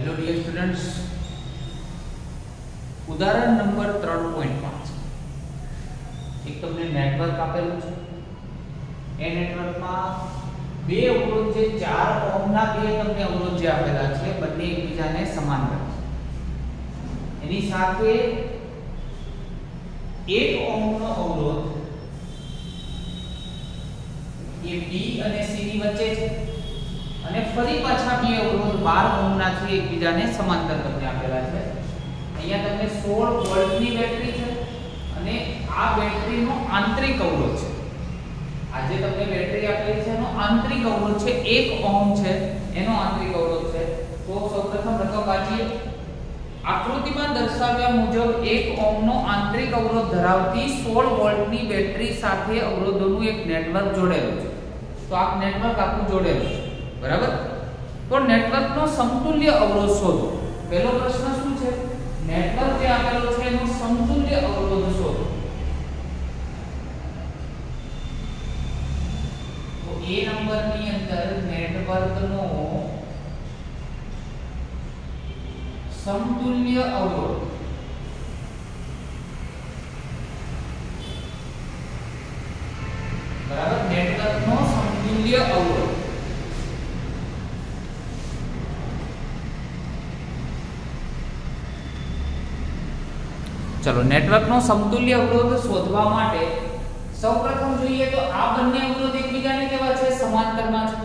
Hello dear students, उदाहरण number 3.5 एक તમને નેટવર્ક આપેલું છે। એ નેટવર્કમાં બે અવરોધ જે 4 ઓહમના બે તમને અવરોધ જે આપેલા છે બંને એકબીજાને સમાંતર છે। એની સાથે 1 ઓહમનો અવરોધ એ B અને C ની વચ્ચે છે અને ફરી પાછા બે અવરોધ 12 ઓહમના છે એકબીજાને સમાંતર તમને આપેલા છે। અહીંયા તમને 16 વોલ્ટની બેટરી છે અને આ બેટરીનો આંતરિક અવરોધ છે। આ જે તમને બેટરી આપેલી છે એનો આંતરિક અવરોધ છે 1 ઓહમ છે, એનો આંતરિક અવરોધ છે। તો સૌપ્રથમ રકમ વાંચીએ। આકૃતિમાં દર્શાવ્યા મુજબ 1 ઓહમનો આંતરિક અવરોધ ધરાવતી 16 વોલ્ટની બેટરી સાથે અવરોધોનું એક નેટવર્ક જોડેલું છે। તો આ નેટવર્ક આપણું જોડેલું છે, બરાબર। તો નેટવર્કનો સમતુલ્ય અવરોધ શોધો। પહેલો પ્રશ્ન શું છે? નેટવર્ક જે આપેલો છે એનો સમતુલ્ય અવરોધ શોધો। તો એ નંબરની અંદર નેટવર્કનો સમતુલ્ય અવરોધ બરાબર, નેટવર્કનો સમતુલ્ય અવરોધ। चलो नेटवर्कનો સમતુલ્ય અવરોધ શોધવા માટે સૌપ્રથમ જોઈએ તો આ બંને અવરોધ એકબીજાને કેવા છે? સમાંતરમાં છે,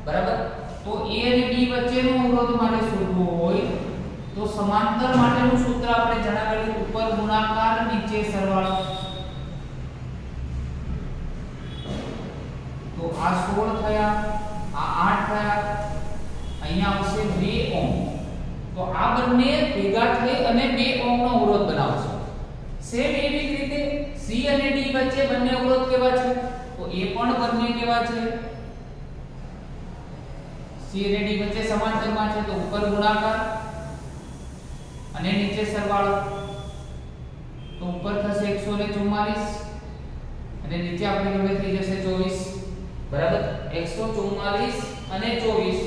બરાબર। તો A અને B વચ્ચેનો અવરોધ માટે શોધવો હોય તો સમાંતર માટેનું સૂત્ર આપણે જણાવેલું, ઉપર ગુણાકાર નીચે સરવાળો। તો આ 16 થયા, આ 8 થયા, અહીંયા આવશે 2 ઓહમ। તો આ બંને ભેગા થઈ અને 2 ઓહમનો અવરોધ બનાવશે। સેમ એવી જ રીતે C અને D વચ્ચે બંને અવરોધ કેવા છે? તો એ પણ બંને કેવા છે? C અને D વચ્ચે સમાંતરમાં છે, તો ઉપર ગુણાકાર અને નીચે સરવાળો। તો ઉપર થશે 144 અને નીચે આપણી જોડે થઈ જશે 24, બરાબર। 144 અને 24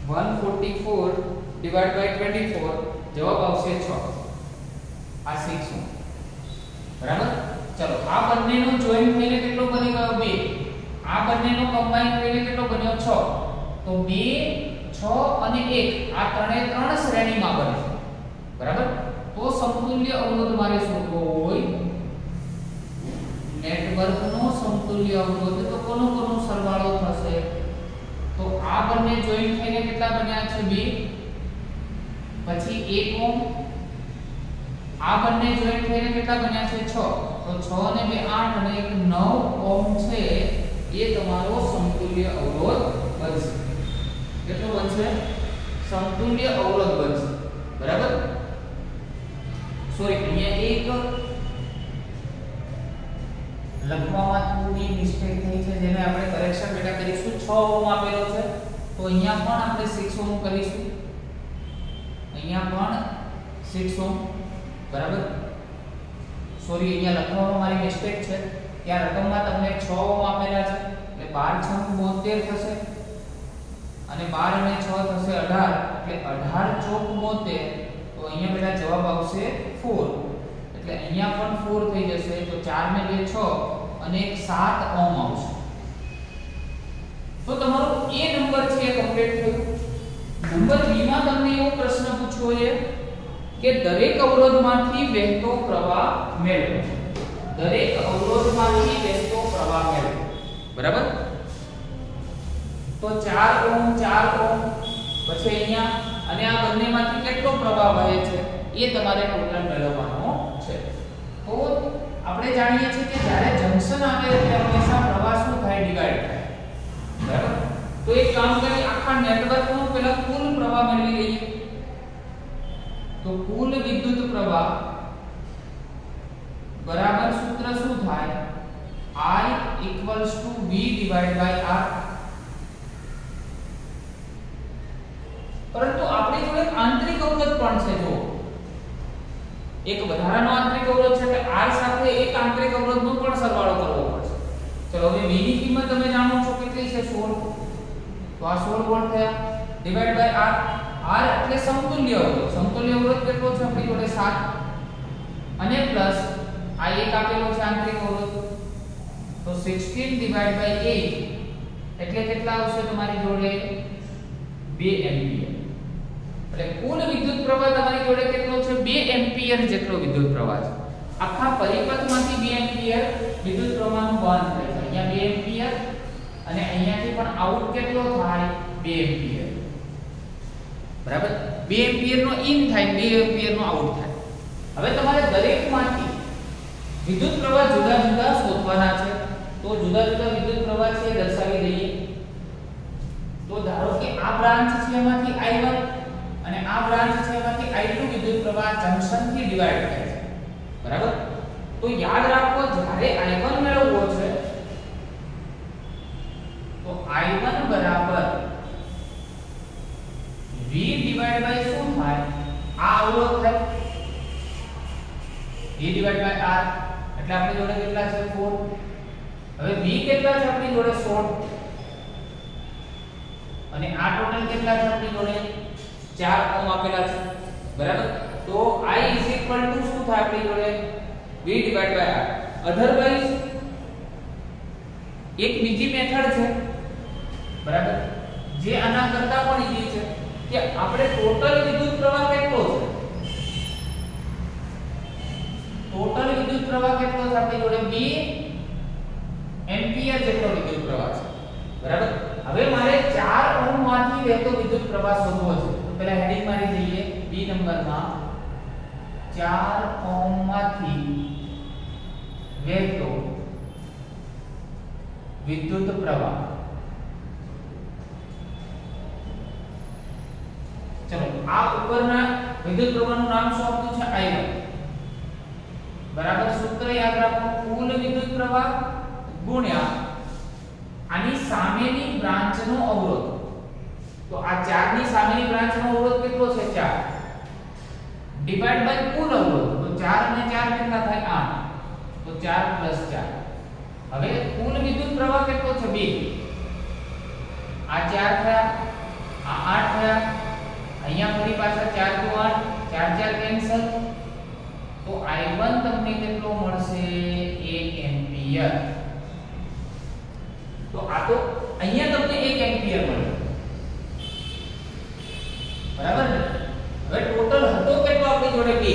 144 ડિવાઇડ બાય 24 જવાબ આવશે 6। આ 6 ઓહમ, બરાબર। ચલો આ બંનેનો જોઈન્ટ થઈને કેટલો બની ગયો? 2। આ બંનેનો કમ્બાઈન થઈને કેટલો બન્યો? 6। તો 2 6 અને 1 આ ત્રણે ત્રણ શ્રેણીમાં બને, બરાબર। તો સમતુલ્ય અવરોધ મારે શોધવો હોય, નેટવર્કનો સમતુલ્ય અવરોધ, તો કોનો સરવાળો થશે? તો આ બંને જોઈન્ટ થઈને કેટલા બન્યા છે? 2, પછી 1 ઓહમ। આ બંને જોઈન્ટ થઈને કેટલા બન્યા છે? 6। તો 6 અને 2 8 અને 1 9 ઓહમ છે, એ તમારો સમતુલ્ય અવરોધ બનશે। કેટલો બનશે? સમતુલ્ય અવરોધ બનશે, બરાબર। સોરી, અહીંયા એક લખવામાં થોડી મિસ્ટેક થઈ છે, જેને આપણે કરેક્શન બેટા કરીશું। 6 ઓહમ આપેલો છે, તો અહીંયા પણ આપણે 6 ઓહમ કરીશું, અહીંયા પણ 6 ઓહમ, બરાબર। સોરી, અહીંયા લખવામાં મારી મિસ્ટેક છે। ત્યાં રકમમાં તમને 6 ઓહમ આપેલા છે, એટલે 12 6 72 થશે અને 12 અને 6 થશે 18, એટલે 18 ચોક 72। તો અહીંયા બેટા જવાબ આવશે 4, એટલે અહીંયા પણ 4 થઈ જશે। તો 4 ને 2 6 અને 1 7 ઓહમ આવશે। તો તમારો એ નંબર છે એ કમ્પ્લીટ થયો। નંબર B માં તમને એવો પ્રશ્ન પૂછ્યો છે કે દરેક અવરોધમાંથી વહેતો પ્રવાહ મેળવો। દરેક અવરોધમાંથી વહેતો પ્રવાહ મેળવો, બરાબર। તો 4 ઓહમ 4 ઓહમ, પછી અહીંયા અને આ બંનેમાંથી કેટલો પ્રવાહ વહે છે એ તમારે ટોટલ મેળવવાનો છે। તો આપણે જાણીએ છીએ કે જ્યારે જંકશન આવે એટલે હંમેશા પ્રવાહ શું થાય? ડિવાઈડ થાય, બરાબર। તો એક કામ કરી, આખા નેટવર્કનો પહેલા કુલ પ્રવાહ મેળવી લઈએ। તો કુલ વિદ્યુત પ્રવાહ બરાબર સૂત્ર શું થાય? I = V / R। પરંતુ આપણી જોડે આંતરિક અવરોધ પણ છે। જો એક વધારાનો આંતરિક અવરોધ છે, એટલે R સાથે એક આંતરિક અવરોધનો પણ સરવાળો કરવો પડશે। ચલો હવે V ની કિંમત તમે જાણો છો કેટલી છે? 16। તો આ 16 વોલ્ટ થયા ડિવાઇડ બાય R। R એટલે સમતુલ્ય અવરોધ. સમતુલ્ય અવરોધ કેટલો છે આપણી જોડે 7 અને પ્લસ આ એક આપેલો છે આંતરિક અવરોધ. તો 16 ડિવાઇડ બાય 8 એટલે કેટલા આવશે તમારી જોડે 2 એમ્પિયર. એટલે કુલ વિદ્યુત પ્રવાહ તમારી જોડે કેટલો છે 2 એમ્પિયર જેટલો વિદ્યુત પ્રવાહ છે. આખા પરિપથમાંથી 2 એમ્પિયર વિદ્યુત પ્રવાહનું વહન થાય છે. અહીંયા 2 એમ્પિયર અને અહીંયાથી પણ આઉટ કેટલો થાય 2 એમ્પિયર. બરાબર 2 એમ્પિયર નો ઇન થાય 2 એમ્પિયર નો આઉટ થાય. હવે તમારે દરેકમાંથી વિદ્યુત પ્રવાહ જુદા જુદા શોધવાના છે. તો જુદા જુદા વિદ્યુત પ્રવાહ છે દર્શાવી દઈએ. તો ધારો કે આ બ્રાન્ચ છે એમાંથી I1 અને આ બ્રાન્ચ છે એમાંથી I2 વિદ્યુત પ્રવાહ જંક્શન થી ડિવાઇડ થાય છે. બરાબર. તો યાદ રાખો જ્યારે I1 મેળવવો છે તો I1 બરાબર V ડિવાઇડ બાય શું થાય આ અવરોધ થાય V ડિવાઇડ બાય R એટલે આપણી જોડે કેટલા છે 4. હવે V કેટલા છે આપણી જોડે 16 અને આ ટોટલ કેટલા છે આપણી જોડે 4 ઓહ્મ આપેલા છે. બરાબર. તો I શું થાય આપણી જોડે V divide by R. Otherwise એક બીજી મેથડ છે બરાબર જે આના કરતા પણ ઈઝી છે કે આપણે ટોટલ વિદ્યુત પ્રવાહ કેટલો છે આપણી જોડે 2 એમ્પિયર જેટલો વિદ્યુત પ્રવાહ છે. બરાબર. હવે મારે 4 ઓહ્મ માંથી વહેતો વિદ્યુત પ્રવાહ શોધવો છે. તો પહેલા હેડિંગ મારી દઈએ બી નંબરમાં 4 ઓહ્મ માંથી વહેતો વિદ્યુત પ્રવાહ. ચલો આ ઉપરના વિદ્યુત પ્રવાહનું નામ શું આપ્યું છે I1. બરાબર. સૂત્ર યાદ રાખો કુલ વિદ્યુત પ્રવાહ ગુણ્યા આની સામેની બ્રાન્ચનો અવરોધ. તો આ 4 ની સામેની બ્રાન્ચનો અવરોધ કેટલો છે 4 ડિવાઇડ બાય કુલ અવરોધ. તો 4 અને 4 કેટલા થાય 8. તો 4 + 4. હવે કુલ વિદ્યુત પ્રવાહ કેટલો છે 2. આ 4 થયા આ 8 થયા અહીંયા ફરી પાછા 4 * 8 4 4 કેન્સલ. તો I1 તમને કેટલો મળશે 1 એમ્પિયર. તો આ તો અહીંયા તમને 1 એમ્પિયર મળે. બરાબર ને. હવે ટોટલ હતો કેટલો આપણી જોડે 2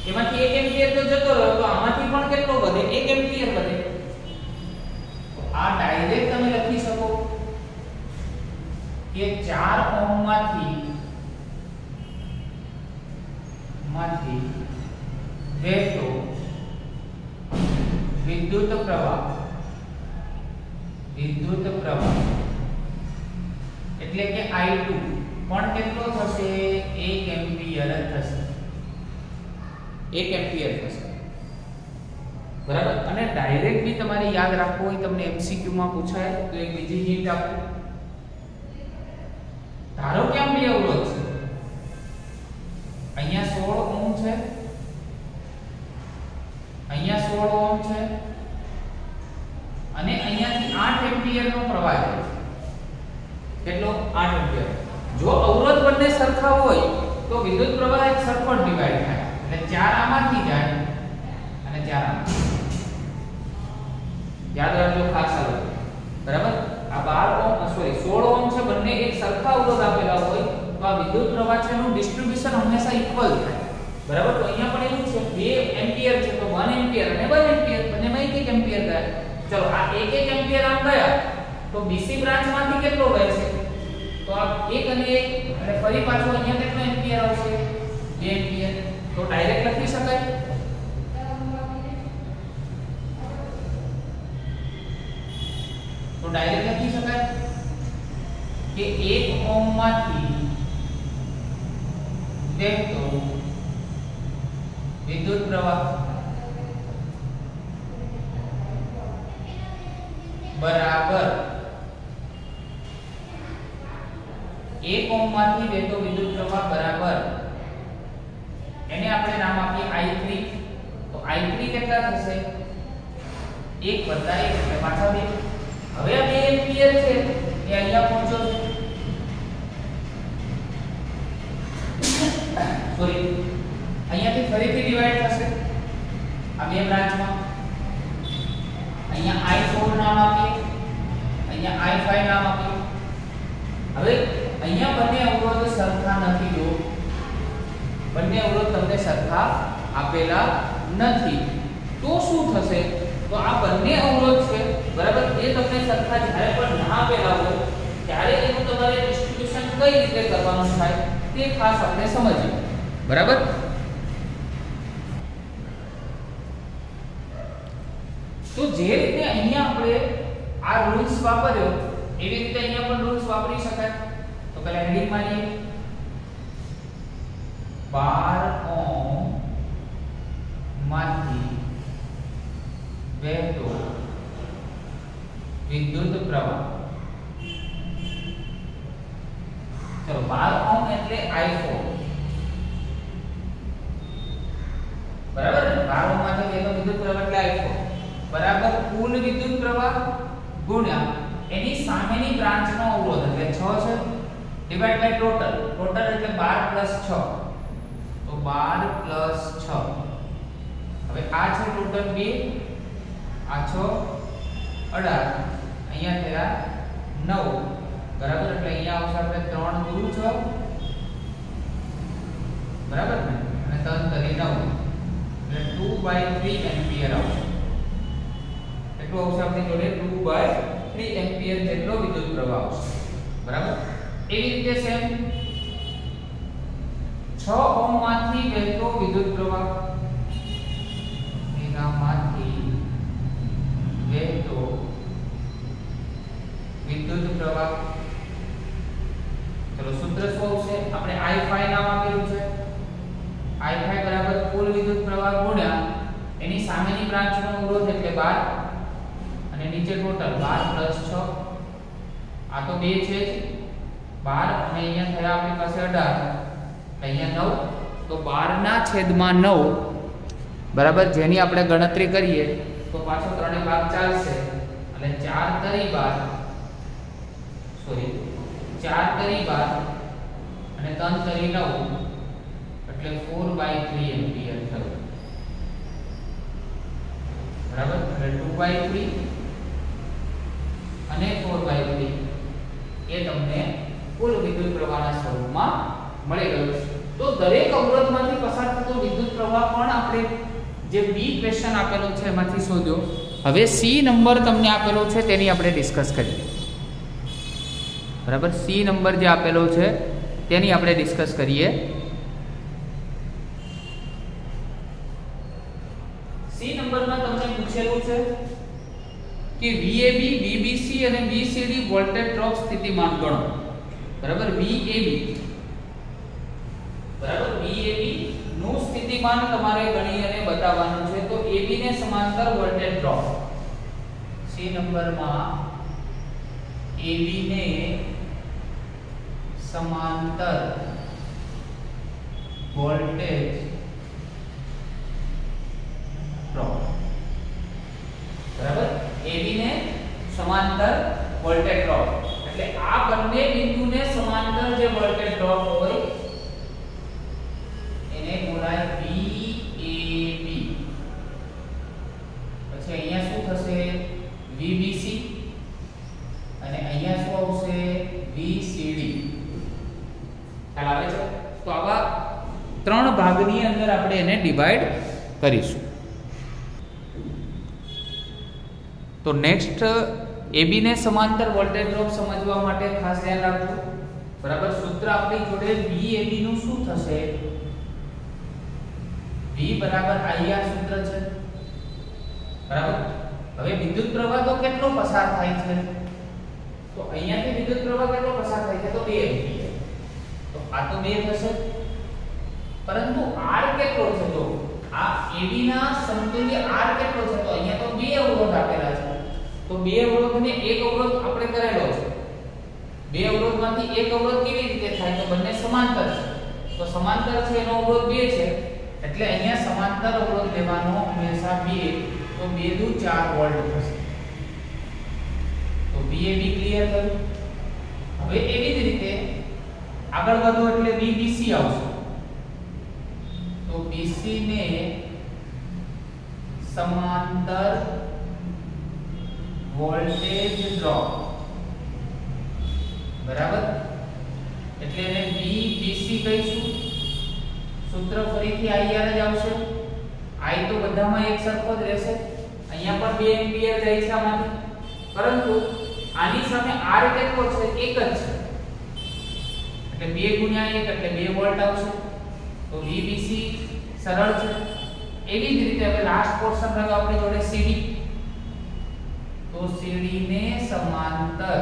એમાંથી 1 એમ્પિયર તો જતો રહ્યો. તો આમાંથી પણ કેટલો વધે 1 એમ્પિયર વધે. તો આ ડાયરેક્ટ તમે લખી શકો કે 4 ઓહ્મ માંથી વહેતો વિદ્યુત પ્રવાહ એટલે કે I2 પણ કેટલો થશે 1 એમ્પિયર થશે. 1 એમ્પિયર થશે. બરાબર. અને ડાયરેક્ટ બી તમારે યાદ રાખવું હોય તમને MCQ માં પૂછાય તો એક બીજી હિન્ટ આપું. ધારો કે આમ બે અવરોધ છે. અહીંયા 16 ઓહ્મ છે અહીંયા 16 ઓહ્મ છે અને અહીંયાથી 8 એમ્પિયર નો પ્રવાહ જાય છે. કેટલો 8 એમ્પિયર. જો અવરોધ બંને સરખા હોય તો વિદ્યુત પ્રવાહ એક સરખો ડિવાઇડ થાય. એટલે 4 આમાંથી જાય અને 4 આમાંથી. યાદ રાખજો ખાસ આ. બરાબર. આ 16 ઓહ્મ છે બંને એક સરખા અવરોધ આપેલા હોય તો આ વિદ્યુત પ્રવાહ છે નું ડિસ્ટ્રીબ્યુશન હંમેશા ઇક્વલ થાય. બરાબર. તો અહીંયા પણ એવું છે 2 એમ્પિયર છે તો 1 એમ્પિયર અને 1 એમ્પિયર બંનેમાં 1 એમ્પિયર થાય. ચલો આ 1 એમ્પિયર આમ ગયા તો બીસી બ્રાન્ચ માંથી કેટલો વહેશે તો આ 1 અને 1 અને ફરી પાછો અહીંયા કેટલો એમ્પિયર આવશે 2 એમ્પિયર. તો ડાયરેક્ટ લખી શકાય કે 1 ઓહ્મ માંથી વહેતો વિદ્યુત પ્રવાહ બરાબર 1 ઓહ્મ માંથી વહેતો વિદ્યુત પ્રવાહ બરાબર એને આપણે નામ આપીએ I3. તો I3 કેટલા થશે 1 + 1 એટલે પાછા 2. હવે આ 2 એમ્પિયર છે એ અહીંયા પહોંચ્યો છે સોરી અહીંયાથી ફરીથી ડિવાઈડ થશે આ બે બ્રાન્ચમાં. અહીંયા I4 નામ આપીએ, અહીંયા I5 નામ આપીએ. હવે અહીંયા બંને અવરોધ સરખા નથી. જો બંને અવરોધ તમને સરખા આપેલા નથી તો શું થશે? તો આ બંને અવરોધ છે બરાબર, એ તમને સરખા જ્યારે પણ ના આપેલા હોય ત્યારે એનું તમારે ડિસ્ટ્રીબ્યુશન કઈ રીતે કરવાનું થાય તે ખાસ આપણે સમજીએ. બરાબર, તો જે રીતે અહીંયા આપણે આ રૂલ્સ વાપર્યો એવી રીતે અહીંયા પણ રૂલ્સ વાપરી શકાય. તો પહેલા હેડિંગ મારીએ 12 ઓહ્મ માંથી વહેતો વિદ્યુત પ્રવાહ. ચલો 12 ઓહ્મ એટલે I4 બરાબર ને, 12 ઓહ્મ માંથી વહેતો વિદ્યુત પ્રવાહ એટલે I4 બરાબર કુલ વિદ્યુત પ્રવાહ ગુણ્યા એની સામેની બ્રાન્ચનો અવરોધ એટલે 6 છે ડિવાઇડ બાય ટોટલ. ટોટલ એટલે 12 + 6 તો 12 + 6. હવે આ છે ટોટલ 2, આ 6 18, અહીંયા થયા 9 બરાબર, એટલે અહીંયા આવશે આપણે 3 × 6 બરાબર ને, અને 3 × 9 એટલે 2/3 એમ્પિયર આવશે. એટલું આવશે આપણી જોડે 2/3 એમ્પિયર જેટલો વિદ્યુત પ્રવાહ આવશે. બરાબર, એવી રીતે સેમ 6 ઓહ્મ માંથી વહેતો વિદ્યુત પ્રવાહ, એનામાંથી વહેતો વિદ્યુત પ્રવાહ. ચલો સૂત્ર શું આવશે? આપણે I5 નામ આપેલું છે. I5 બરાબર કુલ વિદ્યુત પ્રવાહ ગુણ્યા એની સામેની બ્રાન્ચનો અવરોધ એટલે 12 અને નીચે ટોટલ 12 + 6. આ તો 2 છે જ 12 અને અહીંયા થયા આપણી પાસે 18, અહીંયા 9 તો 12/9 બરાબર, જેની આપણે ગણતરી કરીએ તો પાછો 3 ભાગ ચાલશે અને 4 તરી 12 અને 3 તરી 9 એટલે 4/3 એમ્પિયર થયું. બરાબર, એટલે 2/3 અને 4/3 એ તમને કુલ વિદ્યુત પ્રવાહના સ્વરૂપમાં મળી ગયું. તો દરેક અવરોધમાંથી પસાર થતો વિદ્યુત પ્રવાહ પણ આપણે જે બી ક્વેશ્ચન આપેલો છે એમાંથી શોધ્યો. હવે સી નંબર તમને આપેલો છે તેની આપણે ડિસ્કસ કરીએ. બરાબર, સી નંબર જે આપેલો છે તેની આપણે ડિસ્કસ કરીએ. સી નંબરમાં તમને પૂછેલું છે કે VAB, VBC અને VCD વોલ્ટેજ ડ્રોપ સ્થિતિમાન ગણો. બરાબર, VAB બરાબર, VAB નું સ્થિતિમાન તમારે ગણી અને બતાવવાનું છે. તો AB ને સમાંતર વોલ્ટેજ ડ્રોપ. સી નંબરમાં AB ને સમાંતર વોલ્ટેજ ડ્રોપ. બરાબર, AB ને સમાંતર વોલ્ટેજ ડ્રોપ એટલે આ બંને બિંદુને સમાંતર જે વોલ્ટેજ ડ્રોપ હોય એને બોલાય VAB. પછી અહીંયા શું થશે? VBC અને અહીંયા શું આવશે? VCD. ખ્યાલ આવે છે? તો આવા 3 ભાગની અંદર આપણે એને ડિવાઈડ કરીશું. તો નેક્સ્ટ AB ને સમાંતર વોલ્ટેજ ડ્રોપ સમજવા માટે ખાસ ધ્યાન રાખજો. બરાબર, સૂત્ર આપણી જોડે VAB નું શું થશે? V બરાબર I આ સૂત્ર છે. બરાબર, હવે વિદ્યુત પ્રવાહ તો કેટલો પસાર થાય છે? તો અહીંયાથી વિદ્યુત પ્રવાહ કેટલો પસાર થાય છે? તો 2 એમ્પિયર. તો આ તો 2 થશે, પરંતુ R કેટલો છે? તો આ AB ના સમતુલ્ય R કેટલો છે? તો અહીંયા તો 2 અવરોધ આપેલા છે. તો 2 અવરોધને એક અવરોધ આપણે કરેલો છે. 2 અવરોધમાંથી એક અવરોધ કેવી રીતે થાય? તો બંને સમાંતર છે. તો સમાંતર છે એનો અવરોધ 2 છે એટલે અહીંયા સમાંતર અવરોધ લેવાનો હંમેશા 2. તો 2 દુ 4 વોલ્ટ થશે. તો VAB ક્લિયર થયું. હવે એવી જ રીતે આગળ વધો એટલે VBC આવશે. BC ને समांतर वोल्टेज ड्रॉप बराबर એટલે એને VBC કહીશું सूत्र ફરીથી IR જ આવશે I તો બધામાં એક સરખો જ રહેશે અહીંયા પણ 2 એમ્પિયર જાય છે આમાંથી પરંતુ આની સામે R કેટલો છે એક જ છે એટલે 2 ગુણ્યા 1 એટલે 2 વોલ્ટ આવશે તો VBC સરળ છે એવી જ રીતે હવે લાસ્ટ પોર્શન રહ્યો આપણી જોડે CD तो CD ने समांतर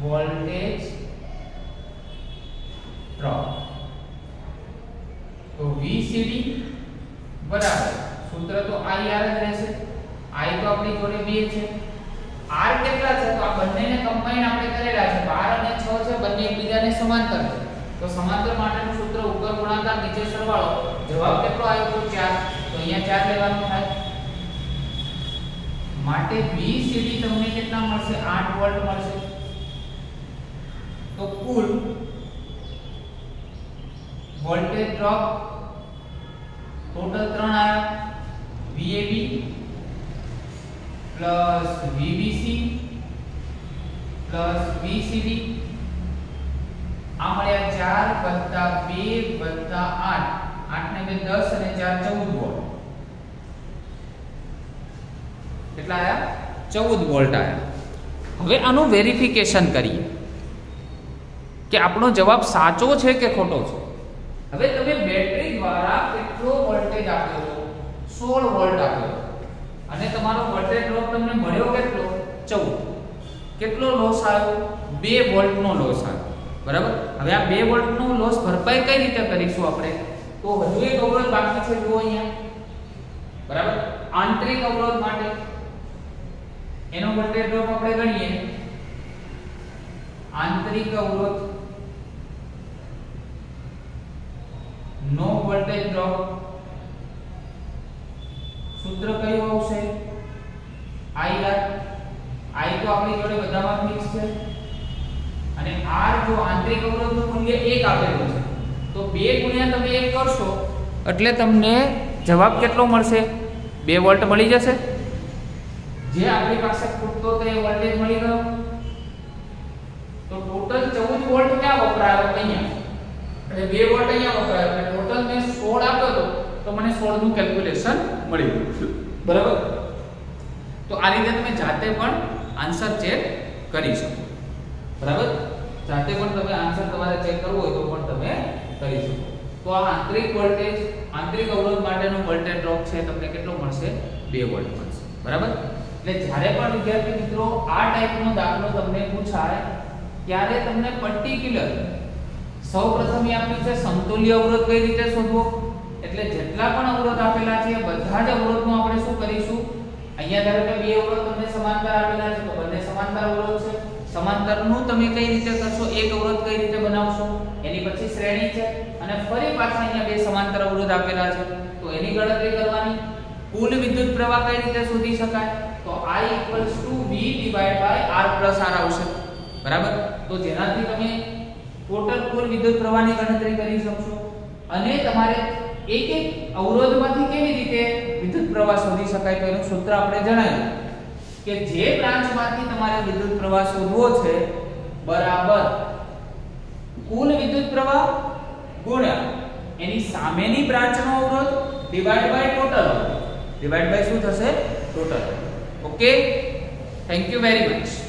वोल्टेज ड्रॉप तो VCD बराबर सूत्र तो IR જ રહેશે I તો આપણી જોડે 2 છે R કેટલા છે તો આ બંનેને કમ્બાઈન આપણે કરેલા છે 12 અને 6 છે બંને એકબીજાને સમાંતર છે તો સમાંતર માટેનું સૂત્ર ઉપર ગુણાકાર નીચે સરવાળો જવાબ કેટલો આવ્યો 4 તો અહીંયા 4 લેવાનું થાય માટે VCD તમને કેટલા મળશે 8 વોલ્ટ મળશે તો કુલ વોલ્ટેજ ડ્રોપ ટોટલ 3 આયા VAB plus VBC plus VCD આ મળ્યા 4 2 8 8 ને 2 10 અને 4 14 વોલ્ટ કેટલા આયા 14 વોલ્ટ આયા હવે આનું વેરિફિકેશન કરીએ કે આપણો જવાબ સાચો છે કે ખોટો છે હવે તમે બેટરી દ્વારા કેટલો વોલ્ટેજ આપ્યો છો 16 વોલ્ટ આપ્યો અને તમારો વોલ્ટેજ ડ્રોપ તમને મળ્યો કેટલો 14 કેટલો લોસ આવ્યો 2 વોલ્ટ નો લોસ આવ્યો બરાબર હવે આ 2 વોલ્ટ નો લોસ ભરપાઈ કઈ રીતે કરીશું આપણે તો હજુ એક અવરોધ બાકી છે જુઓ અહીંયા બરાબર આંતરિક અવરોધ માટે એનો વોલ્ટેજ ડ્રોપ આપણે ગણીએ આંતરિક અવરોધ નો વોલ્ટેજ ડ્રોપ સૂત્ર કયું આવશે IR I તો આપણી જોડે બધામાં ફિક્સ છે અને R જો આંતરિક અવરોધનું મૂલ્ય 1 આપેલું છે તો 2 ગુણ્યા તમે 1 કરશો એટલે તમને જવાબ કેટલો મળશે 2 વોલ્ટ મળી જશે જે આપણી પાસે ખૂટતો તો એ વોલ્ટેજ મળી ગયો તો ટોટલ 14 વોલ્ટ ક્યાં વપરાયો અહીંયા એટલે 2 વોલ્ટ અહીંયા વપરાયો એટલે ટોટલ મેં 16 આપ્યો તો મને 16 નું કેલ્ક્યુલેશન મળી ગયું બરાબર તો આ રીતે તમે જાતે પણ આન્સર ચેક કરી શકો બરાબર જાતે પણ તમે આન્સર તમારે ચેક કરવો હોય તો પણ તમે કરી શકો તો આ આંતરિક વોલ્ટેજ આંતરિક અવરોધ માટેનો વોલ્ટેજ ડ્રોપ છે તમને કેટલો મળશે 2 વોલ્ટ મળશે બરાબર એટલે જ્યારે પણ વિદ્યાર્થી મિત્રો આ ટાઈપનો દાખલો તમને પૂછાય ત્યારે તમને પર્ટિક્યુલર સૌપ્રથમ એ આપ્યું છે સમતુલ્ય અવરોધ કઈ રીતે શોધવો એટલે જેટલા પણ અવરોધ આપેલા છે બધા જ અવરોધનો આપણે શું કરીશું અહીંયા ધારો કે 2 અવરોધ તમને સમાંતર આપેલા છે તો બંને સમાંતર અવરોધ છે સમાંતરનું તમે કઈ રીતે કરશો એક અવરોધ કઈ રીતે બનાવશો એની પછી શ્રેણી છે અને ફરી પાછા અહીંયા 2 સમાંતર અવરોધ આપેલા છે તો એની ગણતરી કરવાની કુલ વિદ્યુત પ્રવાહ કઈ રીતે શોધી શકાય તો I V R આવશે બરાબર તો જેનાથી તમે ટોટલ કુલ વિદ્યુત પ્રવાહની ગણતરી કરી શકશો અને તમારે એક એક અવરોધમાંથી કેવી રીતે વિદ્યુત પ્રવાહ શોધી શકાય તો એનું સૂત્ર આપણે જણાવ્યું કે જે બ્રાન્ચમાંથી તમારે વિદ્યુત પ્રવાહ શોધવો છે બરાબર કુલ વિદ્યુત પ્રવાહ ગુણ્યા એની સામેની બ્રાન્ચનો અવરોધ ડિવાઇડ બાય ટોટલ અવરોધ ડિવાઇડ બાય શું થશે total okay thank you very much